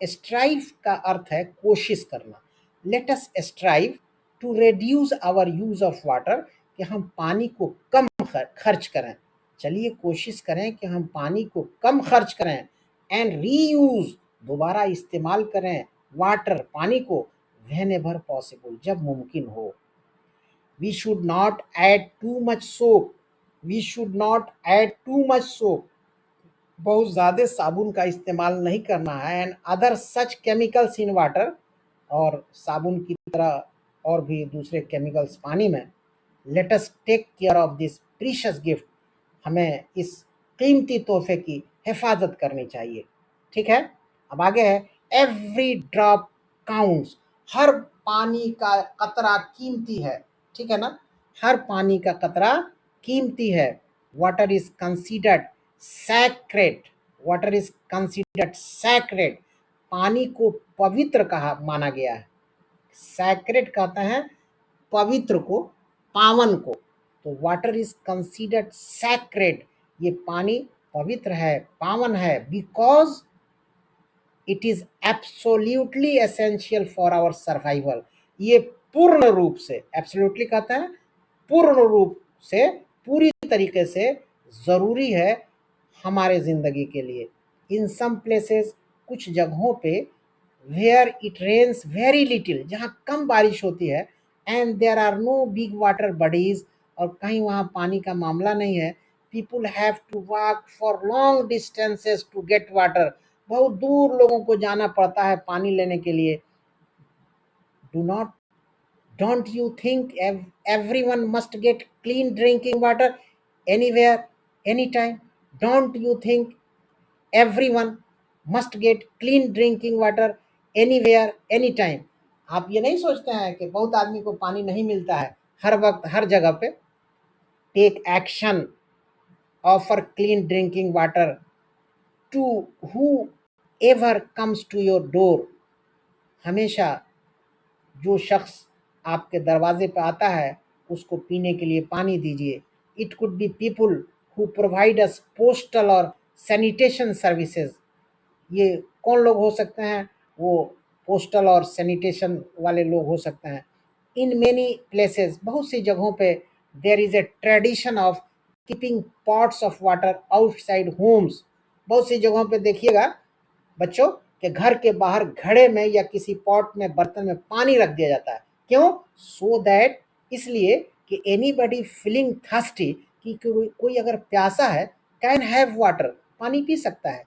स्ट्राइव का अर्थ है कोशिश करना। Let us strive to reduce our use of water, कि हम पानी को कम खर्च करें, चलिए कोशिश करें कि हम पानी को कम खर्च करें। एंड रीयूज, दोबारा इस्तेमाल करें, वाटर पानी को, व्हेन एवर पॉसिबल, जब मुमकिन हो। We should not add too much soap, we should not add too much soap, बहुत ज़्यादा साबुन का इस्तेमाल नहीं करना है। And other such chemicals in water, और साबुन की तरह और भी दूसरे केमिकल्स पानी में। Let us take care of this precious gift, हमें इस कीमती तोहफे की हिफाजत करनी चाहिए। ठीक है। अब आगे है, एवरी ड्रॉप काउंट्स, हर पानी का कतरा कीमती है। ठीक है ना, हर पानी का कतरा कीमती है। Water is considered sacred, water is considered sacred, पानी को पवित्र कहा माना गया है। सैक्रेड कहते हैं पवित्र को, पावन को, तो वाटर इज कंसीडर्ड सैक्रेड, ये पानी पवित्र है, पावन है, because it is absolutely essential for our survival. ये पूर्ण रूप से, एब्सोल्युटली कहते हैं पूर्ण रूप से, पूरी तरीके से जरूरी है हमारे जिंदगी के लिए। इन सम प्लेसेस, कुछ जगहों पे, where it rains very little, जहाँ कम बारिश होती है, and there are no big water bodies, और कहीं वहाँ पानी का मामला नहीं है, people have to walk for long distances to get water, बहुत दूर लोगों को जाना पड़ता है पानी लेने के लिए। Do not don't you think everyone must get clean drinking water anywhere, anytime? Don't you think everyone must get clean drinking water anywhere, anytime? आप ये नहीं सोचते हैं कि बहुत आदमी को पानी नहीं मिलता है हर वक्त हर जगह पे? Take action, offer clean drinking water to whoever comes to your door. हमेशा जो शख्स आपके दरवाजे पे आता है उसको पीने के लिए पानी दीजिए। It could B people who provide us postal और सैनिटेशन सर्विसेज। ये कौन लोग हो सकते हैं? वो पोस्टल और सैनिटेशन वाले लोग हो सकते हैं। इन मेनी प्लेसेस, बहुत सी जगहों पे, there is a tradition of keeping pots of water outside homes. बहुत सी जगहों पे देखिएगा बच्चों के घर के बाहर घड़े में या किसी पॉट में, बर्तन में पानी रख दिया जाता है। क्यों? सो दैट, इसलिए कि एनीबॉडी फीलिंग थर्स्टी, कि कोई अगर प्यासा है, कैन हैव वाटर, पानी पी सकता है।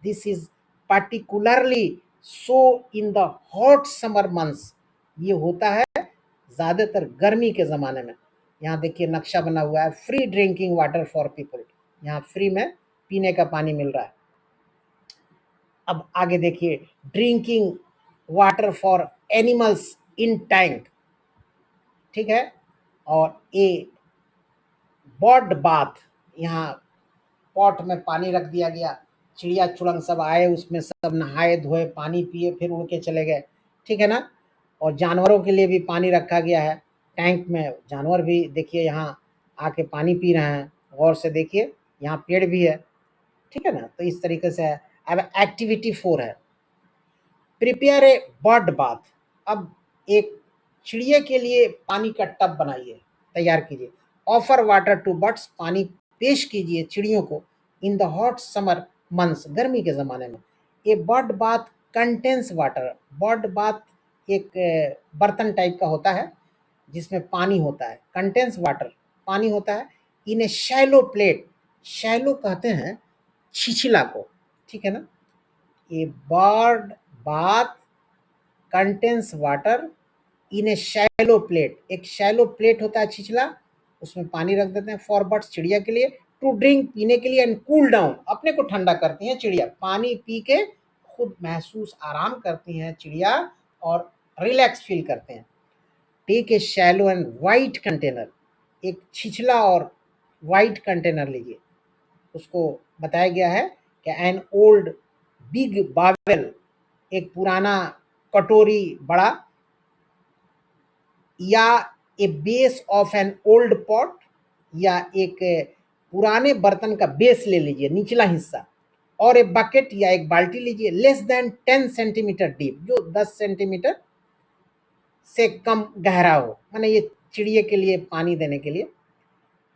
This is particularly so in the hot summer months. ये होता है ज़्यादातर गर्मी के ज़माने में। यहाँ देखिए नक्शा बना हुआ है, free drinking water for people, यहाँ फ्री में पीने का पानी मिल रहा है। अब आगे देखिए, drinking water for animals in tank, ठीक है। और ए बॉड बाथ, यहाँ पॉट में पानी रख दिया गया, चिड़िया चुड़ंग सब आए, उसमें सब नहाए धोए, पानी पिए, फिर उड़ के चले गए, ठीक है ना। और जानवरों के लिए भी पानी रखा गया है टैंक में। जानवर भी देखिए यहाँ आके पानी पी रहे हैं, गौर से देखिए, यहाँ पेड़ भी है, ठीक है ना। तो इस तरीके से है। अब एक्टिविटी 4 है, प्रिपेयर ए बर्ड बाथ। अब एक चिड़िया के लिए पानी का टब बनाइए, तैयार कीजिए। ऑफर वाटर टू बर्ड्स, पानी पेश कीजिए चिड़ियों को। In the hot summer months, गर्मी के ज़माने में। A bird bath contains water, bird bath एक बर्तन टाइप का होता है जिसमें पानी होता है, कंटेन्स वाटर, पानी होता है। In a shallow plate, shallow कहते हैं छिछला को, ठीक है ना। A bird bath contains water in a shallow plate, एक शैलो प्लेट होता है छिछला, उसमें पानी रख देते हैं फॉर बर्ड्स, चिड़िया के लिए, टू ड्रिंक, पीने के लिए, एंड कूल डाउन, अपने को ठंडा करती हैं चिड़िया, पानी पी के खुद महसूस आराम करती हैं चिड़िया और रिलैक्स फील करते हैं। Take a shallow and wide container, एक छिछला और वाइट कंटेनर लीजिए। उसको बताया गया है कि एन ओल्ड बिग बावेल, एक पुराना कटोरी बड़ा, या a base of an old pot, या एक पुराने बर्तन का बेस ले लीजिए, निचला हिस्सा, और ए बकेट या एक बाल्टी लीजिए, लेस देन 10 सेंटीमीटर डीप, जो 10 सेंटीमीटर से कम गहरा हो, माने ये चिड़िया के लिए पानी देने के लिए।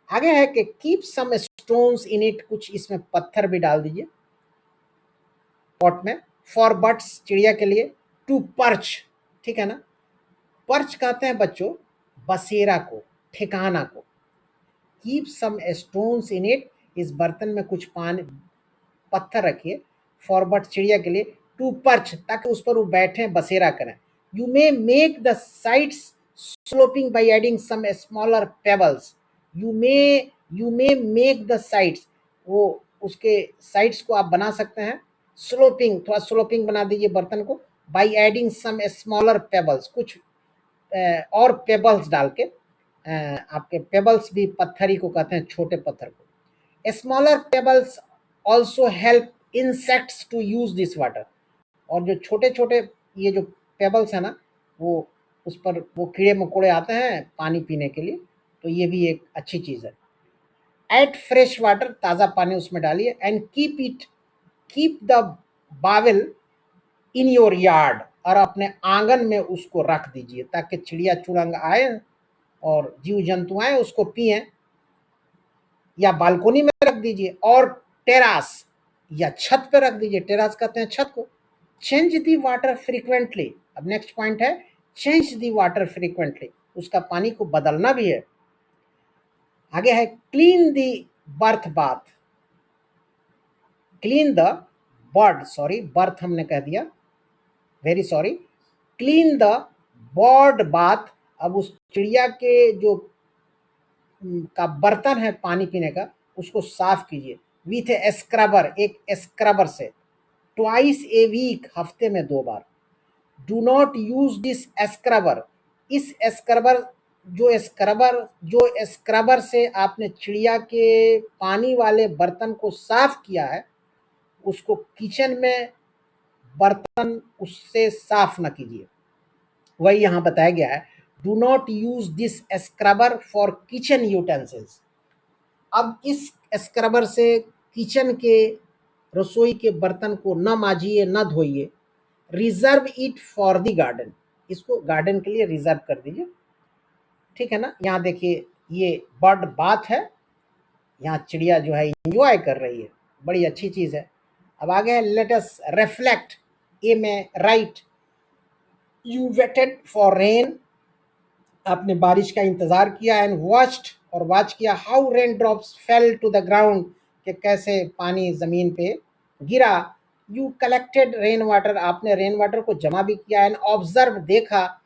आगे है कि keep some stones in it, कुछ इसमें पत्थर भी डाल दीजिए पॉट में। फॉर बर्ड्स, चिड़िया के लिए। टू पर्च, ठीक है ना। पर्च कहते हैं बच्चों बसेरा को, ठिकाना को। Keep some stones in it, इस बर्तन में कुछ पानी, पत्थर रखिए। फॉर बर्ड्स, चिड़िया के लिए। टू पर्च, ताकि उस पर वो बैठे, बसेरा करें। You may make the sides sloping by adding some smaller pebbles. You may make the sides, वो उसके साइड्स को आप बना सकते हैं स्लोपिंग, थोड़ा स्लोपिंग बना दीजिए बर्तन को, by adding some smaller pebbles, कुछ और पेबल्स डाल के। आपके पेबल्स भी पत्थर ही को कहते हैं, छोटे पत्थर को। Smaller pebbles also help insects to use this water, और जो छोटे छोटे ये जो पेबल्स है ना, वो उस पर वो कीड़े मकोड़े आते हैं पानी पीने के लिए, तो ये भी एक अच्छी चीज़ है। ऐड फ्रेश वाटर, ताज़ा पानी उसमें डालिए, and keep the bowl in your yard, और अपने आंगन में उसको रख दीजिए ताकि चिड़िया चुड़ंग आए और जीव जंतु आए उसको पिए, या बालकोनी में रख दीजिए, और टेरास या छत पे रख दीजिए, टेरास कहते हैं छत को। चेंज दी वाटर फ्रीक्वेंटली, अब नेक्स्ट पॉइंट है चेंज दी वाटर फ्रीक्वेंटली, उसका पानी को बदलना भी है। आगे है clean the birth bath, clean the birth हमने कह दिया, very sorry, clean the bird bath, अब उस चिड़िया के जो का बर्तन है पानी पीने का उसको साफ कीजिए विथ ए स्क्रबर, एक स्क्रबर से, ट्वाइस ए वीक, हफ्ते में 2 बार। Do not use this scrubber, इस स्क्रबर से आपने चिड़िया के पानी वाले बर्तन को साफ किया है, उसको किचन में बर्तन उससे साफ न कीजिए। वही यहाँ बताया गया है, do not use this scrubber for kitchen utensils. अब इस स्क्रबर से किचन के, रसोई के बर्तन को न माजिए, न धोइए। Reserve it for the garden, इसको गार्डन के लिए रिजर्व कर दीजिए, ठीक है ना। यहाँ देखिए ये बर्ड बाथ है, यहाँ चिड़िया जो है इंजॉय कर रही है, बड़ी अच्छी चीज़ है। अब आगे है लेट अस रिफ्लेक्ट, ए में right, you waited for rain, आपने बारिश का इंतज़ार किया, एंड वॉच्ड, और वॉच किया, how rain drops fell to the ground, कि कैसे पानी ज़मीन पे गिरा। यू कलेक्टेड रेन वाटर, आपने रेन वाटर को जमा भी किया, एंड ऑब्जर्व, देखा,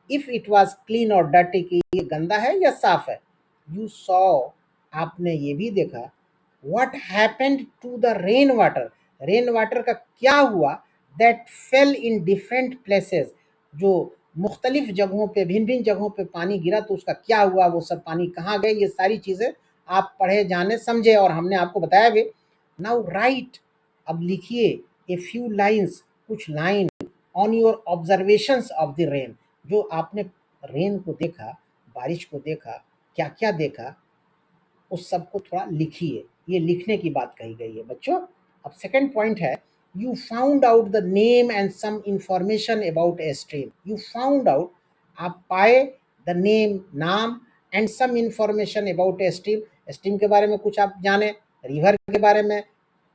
इफ़ इट वाज क्लीन और डर्टी, कि ये गंदा है या साफ है। यू सॉ, आपने ये भी देखा, what happened to the rain water का क्या हुआ, that fell in different places, जो मुख्तलिफ जगहों पे, भिन्न भिन्न जगहों पे पानी गिरा तो उसका क्या हुआ, वो सब पानी कहाँ गए, ये सारी चीज़ें आप पढ़े, जाने, समझे, और हमने आपको बताया भी। नाउ राइट, अब लिखिए ए फ्यू लाइन्स, कुछ line, on your observations of the rain, जो आपने रेन को देखा, बारिश को देखा, क्या क्या देखा, उस सब को थोड़ा लिखिए। ये लिखने की बात कही गई है बच्चों। अब सेकंड पॉइंट है, you found out the name and some information about a stream. You found out, आप पाए, द नेम, नाम, and some information about a stream, stream के बारे में कुछ आप जाने, रिवर के बारे में,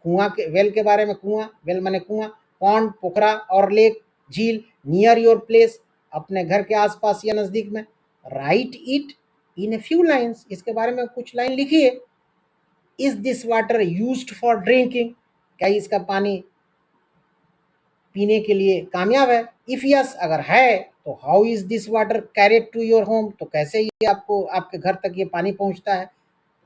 कुआं के, वेल के बारे में, कुआं, वेल माने कुआं, पॉन्ड, पोखरा, और लेक, झील, नियर योर प्लेस, अपने घर के आसपास या नज़दीक में। Right it in a few lines, इसके बारे में कुछ लाइन लिखिए। Is this water used for drinking, क्या इसका पानी पीने के लिए कामयाब है। इफ यस, अगर है तो how is this water carried to your home, तो कैसे ये आपको, आपके घर तक ये पानी पहुंचता है,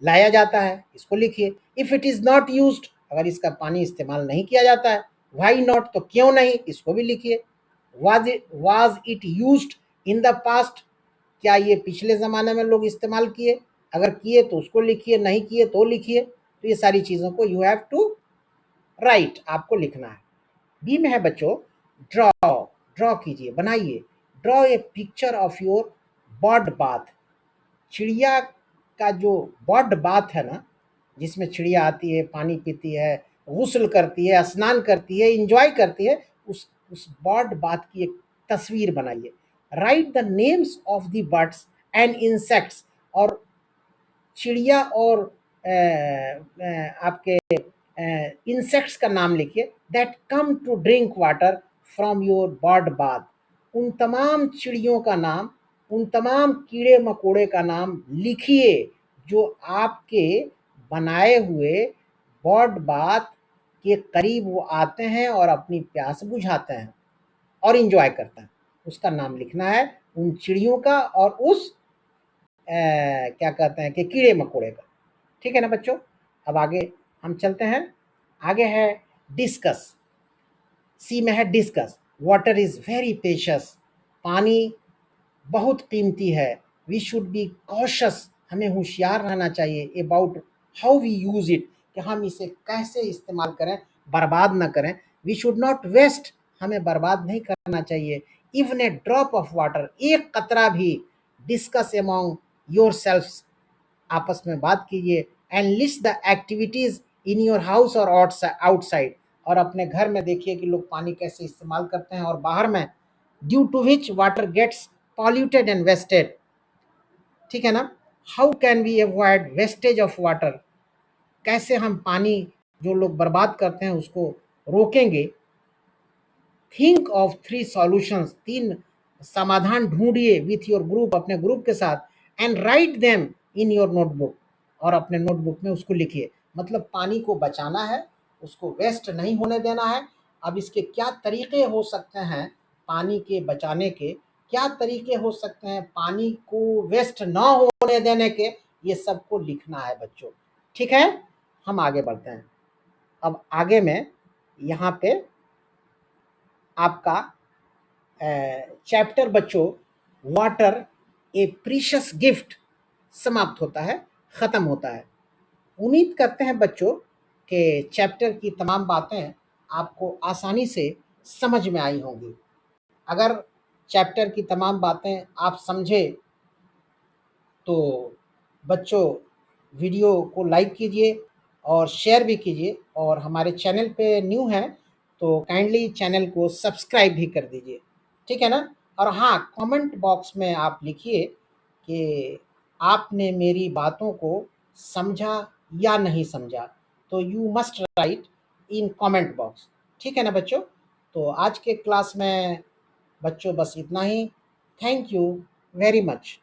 लाया जाता है, इसको लिखिए। If it is not used, अगर इसका पानी इस्तेमाल नहीं किया जाता है, व्हाई नॉट, तो क्यों नहीं, इसको भी लिखिए। Was it used in the past, क्या ये पिछले ज़माने में लोग इस्तेमाल किए, अगर किए तो उसको लिखिए, नहीं किए तो लिखिए। तो ये सारी चीज़ों को यू हैव टू राइट, आपको लिखना है। बी में है बच्चों ड्रॉ, ड्रॉ कीजिए, बनाइए। Draw a picture of your bird bath, चिड़िया का जो बर्ड बाथ है ना, जिसमें चिड़िया आती है, पानी पीती है, गुस्ल करती है, स्नान करती है, इंजॉय करती है, उस बर्ड बाथ की एक तस्वीर बनाइए। Write the names of the birds and insects, और चिड़िया और आपके इंसेक्ट्स का नाम लिखिए, that come to drink water from your bird bath, उन तमाम चिड़ियों का नाम, उन तमाम कीड़े मकोड़े का नाम लिखिए जो आपके बनाए हुए बर्ड बाथ के करीब वो आते हैं और अपनी प्यास बुझाते हैं और इंजॉय करते हैं। उसका नाम लिखना है, उन चिड़ियों का और उस क्या कहते हैं कि कीड़े मकोड़े का, ठीक है ना बच्चों। अब आगे हम चलते हैं, आगे है डिस्कस। सी में है discuss, water is very precious, पानी बहुत कीमती है। वी शुड बी कॉशियस, हमें होशियार रहना चाहिए, about how we use it, कि हम इसे कैसे इस्तेमाल करें, बर्बाद ना करें। वी शुड नॉट वेस्ट, हमें बर्बाद नहीं करना चाहिए। Even a drop of water, एक कतरा भी। डिस्कस अमॉन्ग योर सेल्फ, आपस में बात कीजिए। And list the activities in your house और आउटसाइड। और अपने घर में देखिए कि लोग पानी कैसे इस्तेमाल करते हैं और बाहर में, due to which water gets polluted and wasted. ठीक है ना। How can we avoid wastage of water, कैसे हम पानी जो लोग बर्बाद करते हैं उसको रोकेंगे। थिंक ऑफ 3 सॉल्यूशंस, 3 समाधान ढूंढिए विथ योर ग्रुप, अपने ग्रुप के साथ। And write them in your notebook, और अपने नोटबुक में उसको लिखिए। मतलब पानी को बचाना है, उसको वेस्ट नहीं होने देना है। अब इसके क्या तरीके हो सकते हैं पानी के बचाने के, क्या तरीके हो सकते हैं पानी को वेस्ट ना होने देने के, ये सबको लिखना है बच्चों। ठीक है, हम आगे बढ़ते हैं। अब आगे में यहाँ पे आपका चैप्टर बच्चों वाटर ए प्रीशियस गिफ्ट समाप्त होता है, ख़त्म होता है। उम्मीद करते हैं बच्चों कि चैप्टर की तमाम बातें आपको आसानी से समझ में आई होंगी। अगर चैप्टर की तमाम बातें आप समझे तो बच्चों वीडियो को लाइक कीजिए और शेयर भी कीजिए, और हमारे चैनल पे न्यू हैं तो काइंडली चैनल को सब्सक्राइब भी कर दीजिए। ठीक है ना। और हाँ, कमेंट बॉक्स में आप लिखिए कि आपने मेरी बातों को समझा या नहीं समझा, तो you must write in comment box. ठीक है ना बच्चों। तो आज के क्लास में बच्चों बस इतना ही। Thank you very much.